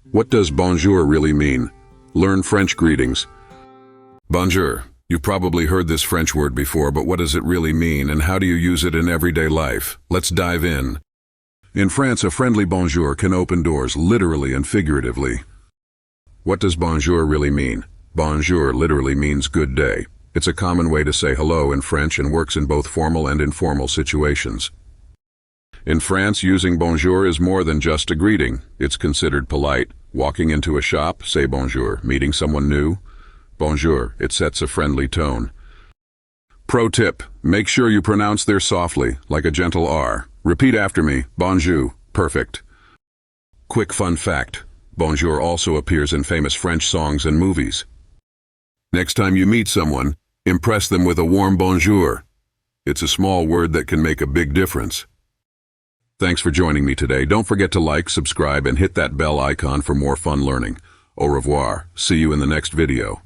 What does bonjour really mean? Learn French greetings. Bonjour. You've probably heard this French word before, but what does it really mean and how do you use it in everyday life? Let's dive in. In France, a friendly bonjour can open doors literally and figuratively. What does bonjour really mean? Bonjour literally means good day. It's a common way to say hello in French and works in both formal and informal situations. In France, using bonjour is more than just a greeting. It's considered polite. Walking into a shop, say bonjour. Meeting someone new, bonjour. It sets a friendly tone. Pro tip, make sure you pronounce there softly, like a gentle R. Repeat after me, bonjour. Perfect. Quick fun fact, bonjour also appears in famous French songs and movies. Next time you meet someone, impress them with a warm bonjour. It's a small word that can make a big difference. Thanks for joining me today. Don't forget to like, subscribe, and hit that bell icon for more fun learning. Au revoir. See you in the next video.